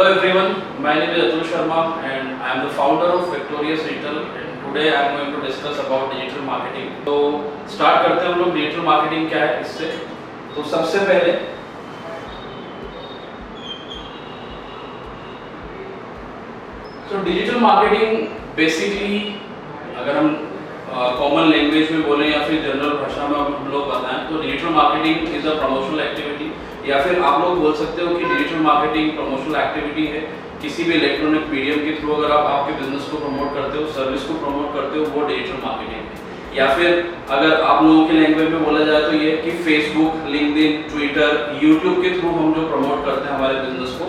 everyone, my name is Atul Sharma and I am the founder of Victorious Digital and today I am going to discuss about digital marketing. तो start करते हैं हम लोग digital marketing क्या है इससे। तो सबसे पहले डिजिटल मार्केटिंग बेसिकली अगर हम कॉमन लैंग्वेज में बोलें या फिर जनरल भाषा में हम लोग बताएं तो digital marketing is a promotional activity या फिर आप लोग बोल सकते हो कि डिजिटल मार्केटिंग प्रमोशनल एक्टिविटी है। किसी भी इलेक्ट्रॉनिक मीडियम के थ्रू अगर आप आपके बिजनेस को प्रमोट करते हो, सर्विस को प्रमोट करते हो, वो डिजिटल मार्केटिंग है। या फिर अगर आप लोगों के लैंग्वेज में बोला जाए तो ये कि फेसबुक, लिंक्डइन, ट्विटर, यूट्यूब के थ्रू हम जो प्रमोट करते हैं हमारे बिजनेस को,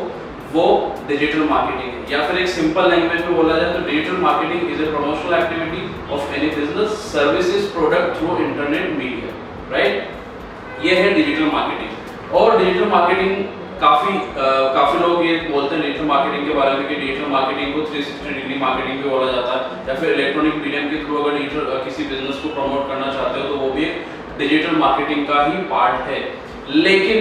वो डिजिटल मार्केटिंग है। या फिर एक सिंपल लैंग्वेज में बोला जाए तो digital marketing is a promotional activity of any business services product through internet media, right. ये है डिजिटल मार्केटिंग। और डिजिटल मार्केटिंग काफी लोग ये बोलते हैं डिजिटल मार्केटिंग के बारे में कि डिजिटल मार्केटिंग को 360 डिग्री मार्केटिंग भी बोला जाता है। या फिर इलेक्ट्रॉनिक मीडियम के थ्रू अगर डिजिटल किसी बिजनेस को प्रमोट करना चाहते हो तो वो भी एक डिजिटल मार्केटिंग का ही पार्ट है। लेकिन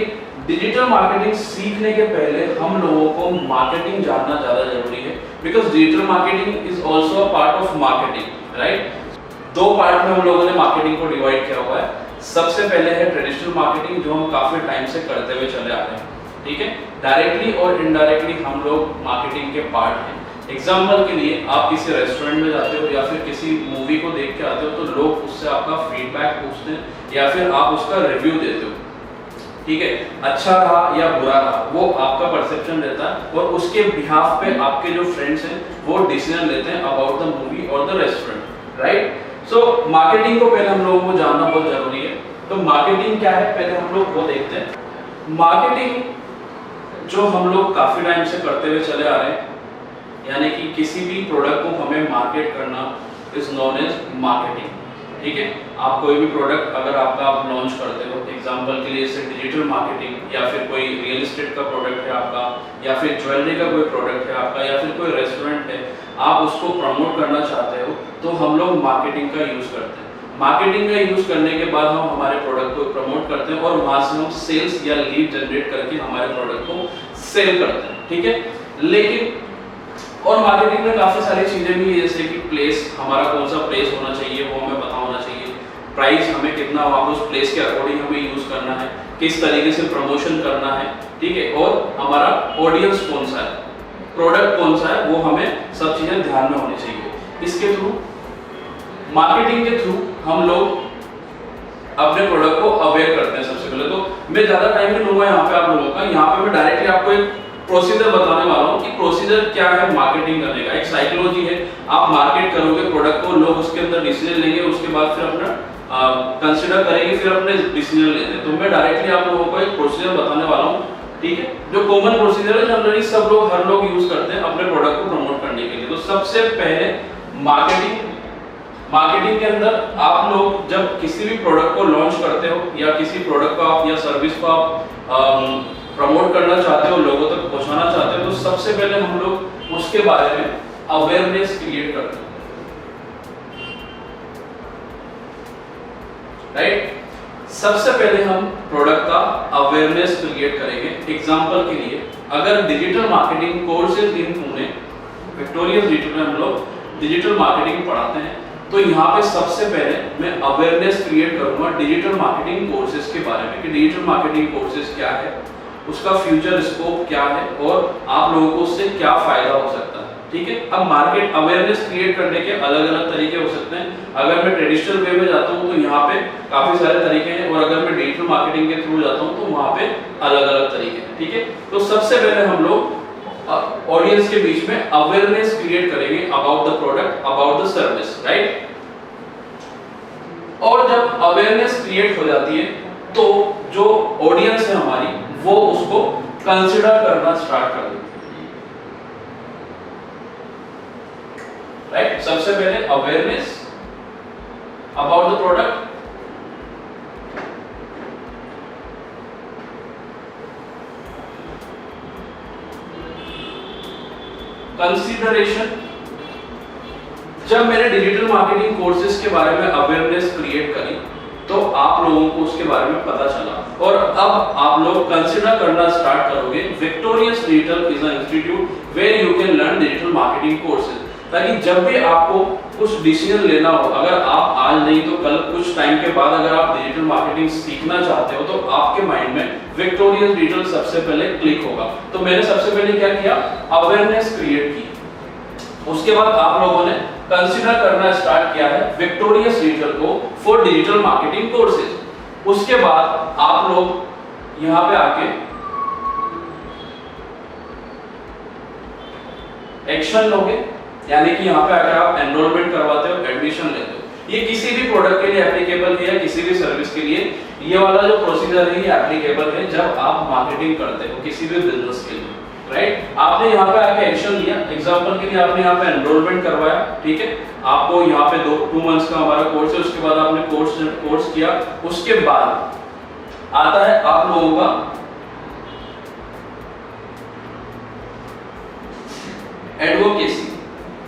डिजिटल मार्केटिंग सीखने के पहले हम लोगों को मार्केटिंग जानना ज्यादा जरूरी है, because digital marketing is also a part of marketing, right. दो पार्ट में हम लोगों ने मार्केटिंग को डिवाइड किया हुआ है। सबसे पहले है ट्रेडिशनल मार्केटिंग जो हम काफी टाइम से करते हुए चले आ रहे हैं, ठीक है। डायरेक्टली और इनडायरेक्टली हम लोग मार्केटिंग के पार्ट हैं। एग्जाम्पल के लिए आप किसी रेस्टोरेंट में जाते हो या फिर किसी मूवी को देख के आते हो तो लोग उससे आपका फीडबैक पूछते हैं या फिर आप उसका रिव्यू देते हो, ठीक है। अच्छा रहा या बुरा रहा वो आपका परसेप्शन रहता है और उसके बिहाफ पे आपके जो फ्रेंड्स हैं वो डिसीजन लेते हैं अबाउट द मूवी और the restaurant, right. So marketing को पहले हम लोगों को जानना बहुत जरूरी है। तो मार्केटिंग क्या है पहले हम लोग वो देखते हैं। मार्केटिंग जो हम लोग काफी टाइम से करते हुए चले आ रहे हैं, यानी कि किसी भी प्रोडक्ट को हमें मार्केट करना इज नोन एज मार्केटिंग, ठीक है। आप कोई भी प्रोडक्ट अगर आप लॉन्च करते हो, एग्जांपल के लिए जैसे डिजिटल मार्केटिंग या फिर कोई रियल एस्टेट का प्रोडक्ट है आपका या फिर ज्वेलरी का कोई प्रोडक्ट है आपका या फिर कोई रेस्टोरेंट है, आप उसको प्रमोट करना चाहते हो तो हम लोग मार्केटिंग का यूज करते हैं। मार्केटिंग का यूज करने के बाद हम हमारे प्रोडक्ट को प्रमोट करते हैं और वहां से हम सेल्स या लीड जनरेट करके हमारे प्रोडक्ट को सेल करते हैं, ठीक है। लेकिन और मार्केटिंग में काफी सारी चीजें भी है, जैसे कि प्लेस, हमारा कौन सा प्लेस होना चाहिए वो हमें पता होना चाहिए। प्राइस हमें कितना वहाँ उस प्लेस के अकॉर्डिंग हमें यूज करना है, किस तरीके से प्रमोशन करना है, ठीक है। और हमारा ऑडियंस कौन सा है, प्रोडक्ट कौन सा है, वो हमें सब चीजें ध्यान में होनी चाहिए। इसके थ्रू मार्केटिंग के थ्रू हम लोग अपने प्रोडक्ट को अवेयर करते हैं। सबसे पहले तो मैं ज्यादा टाइम नहीं लूंगा यहाँ पे आप लोगों का। यहाँ पे मैं डायरेक्टली आपको एक प्रोसीजर बताने वाला हूँ कि प्रोसीजर क्या है मार्केटिंग करने का। एक साइकोलॉजी है, आप मार्केट करोगे प्रोडक्ट को, लोग उसके अंदर डिसीजन लेंगे, उसके बाद फिर अपना कंसीडर करेंगे, फिर अपने डिसीजन लेते हैं। तो मैं डायरेक्टली आप लोगों को एक प्रोसीजर बताने वाला हूँ, ठीक है, जो कॉमन प्रोसीजर है, जनरली सब लोग हर लोग यूज करते हैं अपने प्रोडक्ट को प्रमोट करने के लिए। तो सबसे पहले मार्केटिंग के अंदर आप लोग जब किसी भी प्रोडक्ट को लॉन्च करते हो या किसी प्रोडक्ट को आप या सर्विस को आप प्रमोट करना चाहते हो, लोगों तक पहुंचाना चाहते हो, तो सबसे पहले हम लोग उसके बारे में अवेयरनेस क्रिएट करते हैं, राइट। सबसे पहले हम प्रोडक्ट का अवेयरनेस क्रिएट करेंगे। एग्जांपल के लिए अगर digital marketing courses in Pune, victorious digital में हम लोग डिजिटल मार्केटिंग पढ़ाते हैं, तो यहाँ पे सबसे पहले मैं अवेयरनेस क्रिएट करूंगा डिजिटल मार्केटिंग कोर्सेज के बारे में कि डिजिटल मार्केटिंग कोर्सेज क्या है, उसका फ्यूचर स्कोप क्या है और आप लोगों को उससे क्या फायदा हो सकता है, ठीक है। अब मार्केट अवेयरनेस क्रिएट करने के अलग अलग तरीके हो सकते हैं। अगर मैं ट्रेडिशनल वे में जाता हूँ तो यहाँ पे काफी सारे तरीके हैं और अगर मैं डिजिटल मार्केटिंग के थ्रू जाता हूँ तो वहाँ पे अलग अलग तरीके हैं, ठीक है। तो सबसे पहले हम लोग ऑडियंस के बीच में अवेयरनेस क्रिएट करेंगे about the product, about the service, right. और जब अवेयरनेस क्रिएट हो जाती है तो जो ऑडियंस है हमारी वो उसको कंसिडर करना स्टार्ट कर देती है, राइट। सबसे पहले awareness about the product, consideration. जब मैंने डिजिटल मार्केटिंग कोर्सेज के बारे में अवेयरनेस क्रिएट करी तो आप लोगों को उसके बारे में पता चला और अब आप लोग कंसिडर करना स्टार्ट करोगे Victorious Digital is an institute where you can learn digital marketing courses, ताकि जब भी आपको कुछ डिसीजन लेना हो, अगर आप आज नहीं तो कल कुछ टाइम के बाद अगर आप डिजिटल मार्केटिंग सीखना चाहते हो तो आपके माइंड में विक्टोरियस डिजिटल सबसे पहले क्लिक होगा। तो मैंने सबसे पहले क्या किया, अवेयरनेस क्रिएट की। उसके बाद आप लोगों ने कंसीडर करना स्टार्ट किया है विक्टोरियस डिजिटल को फॉर डिजिटल मार्केटिंग कोर्सेज। उसके बाद आप लोग यहां पे आके एक्शन लोगे, यानी कि यहाँ पे आकर आप एनरोलमेंट करवाते हो, एडमिशन लेते हो। ये किसी भी प्रोडक्ट के लिए एप्लीकेबल है या किसी भी सर्विस के लिए ये वाला जो प्रोसीजर है ये एप्लीकेबल है जब आप मार्केटिंग करते हो किसी भी बिजनेस के लिए, राइट। आपने यहाँ पे आके एक्शन लिया, एग्जांपल के लिए आपने यहाँ पे एनरोलमेंट करवाया, ठीक है। आपको यहाँ पे 2 मंथ्स का हमारा कोर्स है, उसके बाद आपने कोर्स किया। उसके बाद आता है आप लोगों का एडवोकेसी,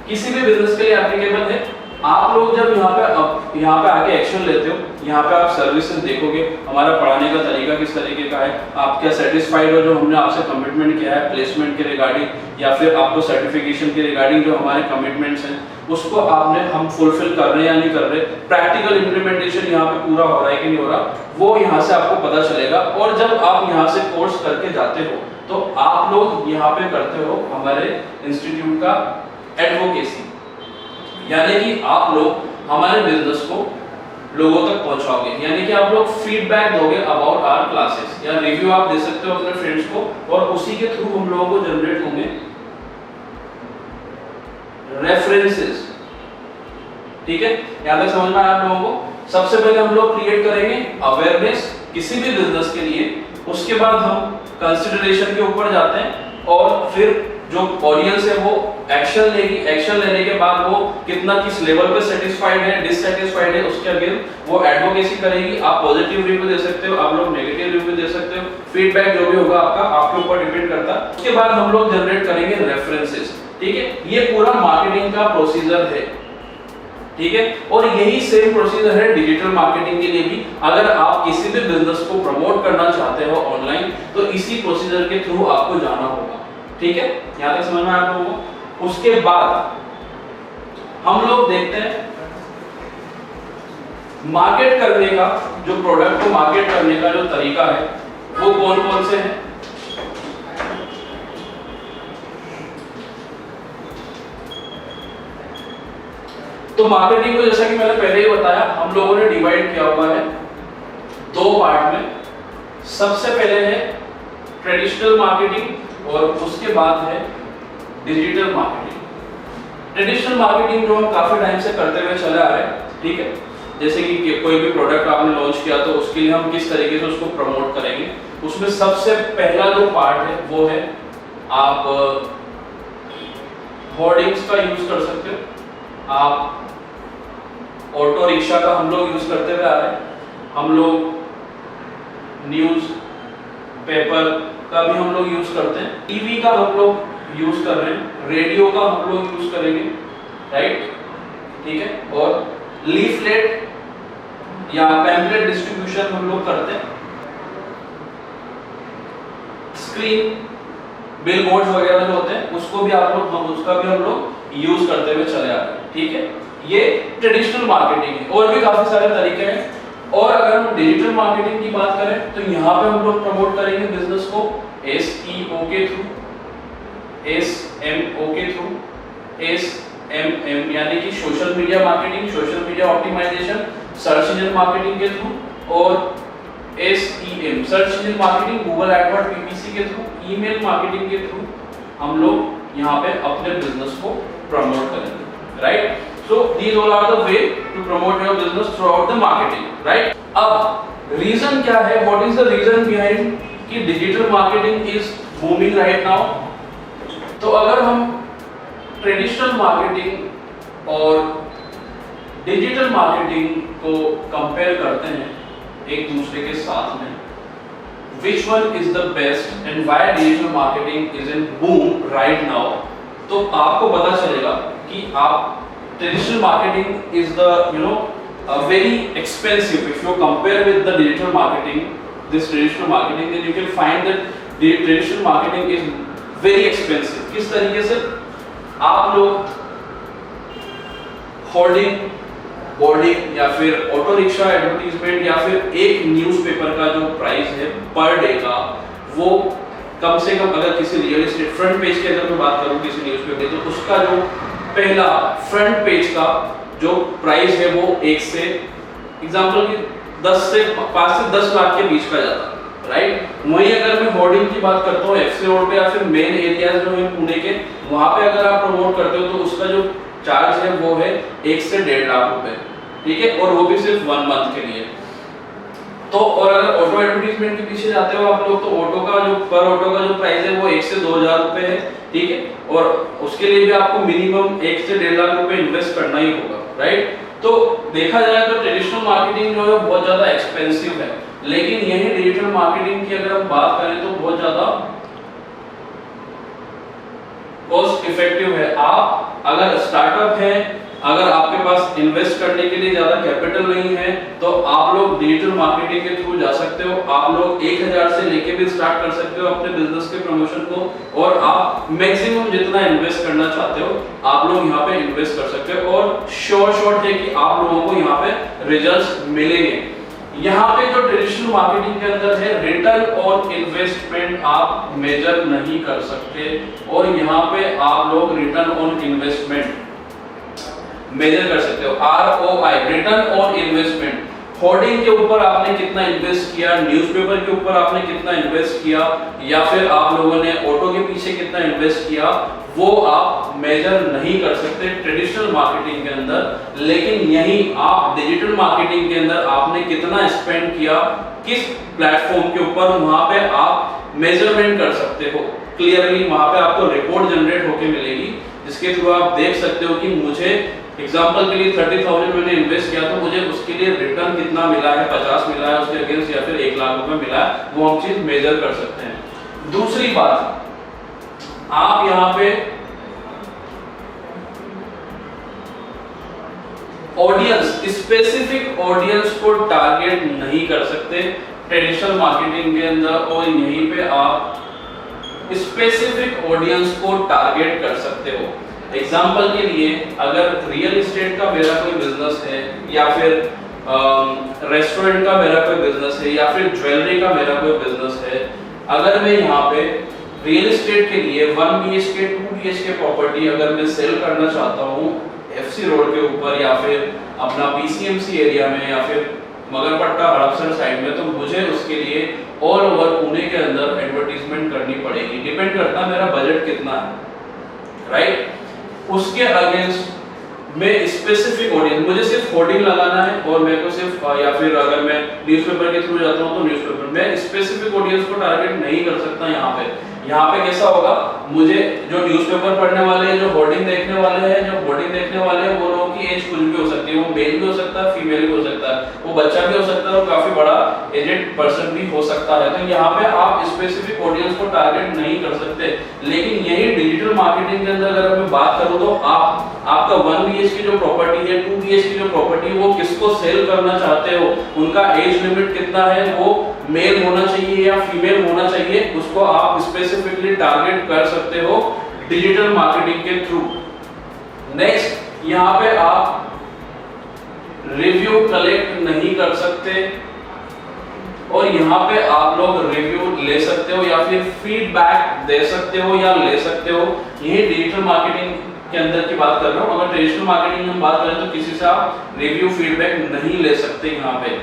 किसी भी बिजनेस के लिए एप्लीकेबल है। आप लोग जब यहाँ पे आके एक्शन लेते हो, यहाँ पे आप सर्विसेज देखोगे, हमारा पढ़ाने का तरीका किस तरीके का है, आप क्या सेटिस्फाइड हो जो हमने आपसे कमिटमेंट किया है प्लेसमेंट के रिगार्डिंग या फिर आपको सर्टिफिकेशन के रिगार्डिंग जो हमारे कमिटमेंट्स हैं उसको हम फुलफिल कर रहे हैं या नहीं कर रहे, प्रैक्टिकल इंप्लीमेंटेशन यहाँ पे पूरा हो रहा है कि नहीं हो रहा, वो यहाँ से आपको पता चलेगा। और जब आप यहाँ से कोर्स करके जाते हो तो आप लोग यहाँ पे करते हो हमारे इंस्टीट्यूट का एडवोकेसी, यानी कि आप लोग हमारे बिजनेस को लोगों तक पहुंचाओगे, यानी कि आप लोग फीडबैक दोगे अबाउट आवर क्लासेस या रिव्यू आप दे सकते हो अपने फ्रेंड्स को, और उसी के थ्रू हम लोगों को जनरेट होंगे रेफरेंसेस, ठीक है। यहां तक समझ में आया आप लोगों को। सबसे पहले हम लोग क्रिएट करेंगे अवेयरनेस किसी भी बिजनेस के लिए, उसके बाद हम कंसिडरेशन के ऊपर जाते हैं और फिर जो ऑडियंस है वो एक्शन लेगी, एक्शन लेने के बाद वो कितना किस लेवल पे सेटिस्फाइड है डिससेटिस्फाइड है उसके अगेंस्ट वो एडवोकेसी करेगी। आप पॉजिटिव रिव्यू दे सकते हो, आप लोग नेगेटिव रिव्यू दे सकते हो, फीडबैक जो भी होगा आपका आपके ऊपर डिपेंड करता है। उसके बाद हम लोग जनरेट करेंगे रेफरेंसेस, ठीक है। ये पूरा मार्केटिंग का प्रोसीजर है, ठीक है। और यही सेम प्रोसीजर है डिजिटल मार्केटिंग के लिए भी। अगर आप किसी भी बिजनेस को प्रमोट करना चाहते हो ऑनलाइन तो इसी प्रोसीजर के थ्रू आपको जाना होगा, ठीक है। यहां तक समझ में आप लोगों को। उसके बाद हम लोग देखते हैं मार्केट करने का, जो प्रोडक्ट को मार्केट करने का जो तरीका है वो कौन कौन से हैं। तो मार्केटिंग को जैसा कि मैंने पहले ही बताया हम लोगों ने डिवाइड किया हुआ है 2 पार्ट में। सबसे पहले है ट्रेडिशनल मार्केटिंग और उसके बाद है डिजिटल मार्केटिंग। ट्रेडिशनल मार्केटिंग जो हम काफी टाइम से करते हुए चले आ रहे हैं, ठीक है। जैसे कि कोई भी प्रोडक्ट आपने लॉन्च किया तो उसके लिए हम किस तरीके से उसको प्रमोट करेंगे, उसमें सबसे पहला जो पार्ट है वो है आप होर्डिंग्स का यूज कर सकते हो, आप ऑटो रिक्शा का हम लोग यूज करते हुए आ रहे हैं, हम लोग न्यूज पेपर का भी हम लोग यूज करते हैं, टीवी का हम लोग यूज कर रहे हैं, रेडियो का हम लोग यूज करेंगे, राइट, ठीक है। और लीफलेट या पैम्पलेट डिस्ट्रीब्यूशन हम लोग करते हैं, स्क्रीन बिलबोर्ड वगैरह जो होते हैं उसको भी उसका भी हम लोग यूज करते हुए चले आ रहे हैं, ठीक है। ये ट्रेडिशनल मार्केटिंग है। और भी काफी सारे तरीके हैं। और अगर हम डिजिटल मार्केटिंग की बात करें तो यहाँ पे हम लोग प्रमोट करेंगे बिजनेस को SEO के थ्रू, SMO के थ्रू, SMM यानी कि social media marketing, social media optimisation, search engine marketing के थ्रू, और SEM search engine marketing, Google AdWords PPC के थ्रू, ईमेल मार्केटिंग के थ्रू हम लोग यहाँ पे अपने बिजनेस को प्रमोट करेंगे, right. So these all are the way to promote your business throughout the marketing, right? अब रीजन क्या है? What is the reason behind कि digital marketing is booming right now? तो अगर हम ट्रेडिशनल मार्केटिंग और डिजिटल मार्केटिंग को compare करते हैं एक दूसरे के साथ में, which one is the best and why digital marketing is in boom right now? तो आपको पता चलेगा कि आप traditional marketing is the very expensive. If you compare with the digital marketing, this traditional marketing, then you can find that the traditional marketing is very expensive. किस तरीके से आप लोग होर्डिंग, बोर्डिंग या फिर ऑटो रिक्शा एडवर्टीजमेंट या फिर एक न्यूज़पेपर का जो प्राइस है पर डे का, वो कम से कम अगर किसी रियल एस्टेट फ्रंट पेज की अगर मैं बात करूं किसी न्यूज़पेपर तो उसका जो पहला फ्रंट पेज का जो प्राइस है वो 1 से एग्जांपल की 5 से 10 लाख के बीच का जाता है, राइट। वहीं अगर मैं होर्डिंग की बात करता हूँ एफसी रोड पे या फिर मेन एरियाज जो है पुणे के, वहां पे अगर आप प्रमोट करते हो तो उसका जो चार्ज है वो है 1 से 1.5 लाख रुपए, ठीक है, और वो भी सिर्फ 1 मंथ के लिए। तो और अगर ऑटो एडवर्टीजमेंट के पीछे जाते हो आप लोग तो ऑटो का जो पर ऑटो का जो प्राइस है वो 1 से 2,000 रुपए है, ठीक है, और उसके लिए भी आपको मिनिमम 1 से 1.5 लाख रुपए इन्वेस्ट करना ही होगा, राइट। तो देखा जाए तो ट्रेडिशनल मार्केटिंग जो है बहुत ज्यादा एक्सपेंसिव है, लेकिन यही डिजिटल मार्केटिंग की अगर हम बात करें तो बहुत ज्यादा कॉस्ट इफेक्टिव है। आप अगर स्टार्टअप है, अगर आपके पास इन्वेस्ट करने के लिए ज्यादा कैपिटल नहीं है तो आप लोग डिजिटल मार्केटिंग के थ्रू जा सकते हो। आप लोग 1,000 से लेके भी स्टार्ट कर सकते हो अपने बिजनेस के प्रमोशन को, और आप मैक्सिमम जितना इन्वेस्ट करना चाहते हो आप लोग यहाँ पे इन्वेस्ट कर सकते हो, और श्योर शॉट है कि आप लोगों को यहाँ पे रिजल्ट्स मिलेंगे। यहाँ पे जो ट्रेडिशनल मार्केटिंग के अंदर है रिटर्न ऑन इन्वेस्टमेंट आप मेजर नहीं कर सकते, और यहाँ पे आप लोग रिटर्न ऑन इन्वेस्टमेंट मेजर कर सकते हो। ROI, return on investment, hoarding के ऊपर आपने कितना इन्वेस्ट किया, न्यूज़पेपर के ऊपर आपने कितना इन्वेस्ट किया, या फिर आप लोगों ने ऑटो के पीछे कितना इन्वेस्ट किया, वो आप मेजर नहीं कर सकते ट्रेडिशनल मार्केटिंग के अंदर। लेकिन यही आप डिजिटल मार्केटिंग के अंदर आपने कितना स्पेंड किया किस प्लेटफॉर्म के ऊपर, वहां पे आप मेजरमेंट कर सकते हो क्लियरली। वहां पे आपको रिपोर्ट जनरेट होके मिलेगी जिसके थ्रू आप देख सकते हो कि मुझे एग्जांपल के लिए 30,000 मैंने इन्वेस्ट किया तो मुझे उसके लिए रिटर्न कितना मिला है, 50 मिला है उसके अगेंस्ट, या फिर 1 लाख रुपए मिला है, वो हम चीज मेजर कर सकते हैं। दूसरी बात, आप यहाँ पे ऑडियंस, स्पेसिफिक ऑडियंस को टारगेट नहीं कर सकते ट्रेडिशनल मार्केटिंग के अंदर, और यहीं पे आप स्पेसिफिक ऑडियंस को टारगेट कर सकते हो। एग्जाम्पल के लिए अगर रियल एस्टेट का मेरा कोई बिजनेस है, या फिर रेस्टोरेंट का मेरा कोई बिजनेस है, या फिर ज्वेलरी का मेरा कोई बिजनेस है, अगर मैं यहाँ पे रियल एस्टेट के लिए 1 BHK 2 BHK प्रॉपर्टी अगर मैं सेल करना चाहता हूँ FC रोड के ऊपर, या फिर अपना PCMC एरिया में, या फिर मगरपट्टा हड़पसर साइड में, तो मुझे उसके लिए ऑल ओवर पुणे के अंदर एडवर्टीजमेंट करनी पड़ेगी। डिपेंड करता है मेरा बजट कितना है, राइट। उसके अगेंस्ट मैं स्पेसिफिक ऑडियंस, मुझे सिर्फ होर्डिंग लगाना है और मेरे को सिर्फ, या फिर अगर मैं न्यूज़पेपर के थ्रू जाता हूँ तो न्यूज़पेपर, मैं स्पेसिफिक ऑडियंस को टारगेट नहीं कर सकता। यहाँ पे कैसा होगा, मुझे जो न्यूज़पेपर पढ़ने वाले हैं, जो होर्डिंग देखने वाले हैं, जो होर्डिंग देखने वाले हैं, वो लोगों की एज कुछ भी हो सकती है, वो मेल भी हो सकता है, फीमेल भी हो सकता है, वो बच्चा भी हो सकता है और काफी बड़ा एजेड पर्सन भी हो सकता है। तो यहाँ पे आप स्पेसिफिक ऑडियंस को टारगेट नहीं कर सकते। लेकिन यही डिजिटल मार्केटिंग के अंदर अगर मैं बात करूँ तो आपका 1 BHK जो प्रॉपर्टी है, 2 BHK जो प्रॉपर्टी है, वो किसको सेल करना चाहते हो, उनका एज लिमिट कितना है, वो मेल होना चाहिए या फीमेल होना चाहिए, उसको आप स्पेसिफिकली टारगेट कर सकते हो डिजिटल मार्केटिंग के थ्रू। नेक्स्ट, यहाँ पे आप रिव्यू कलेक्ट नहीं कर सकते, और यहाँ पे आप लोग रिव्यू ले सकते हो या फिर फीडबैक दे सकते हो या ले सकते हो। यही डिजिटल मार्केटिंग के अंदर की बात कर रहा हूँ। अगर ट्रेडिशनल मार्केटिंग में हम बात करें तो किसी से आप रिव्यू फीडबैक नहीं ले सकते यहाँ पे।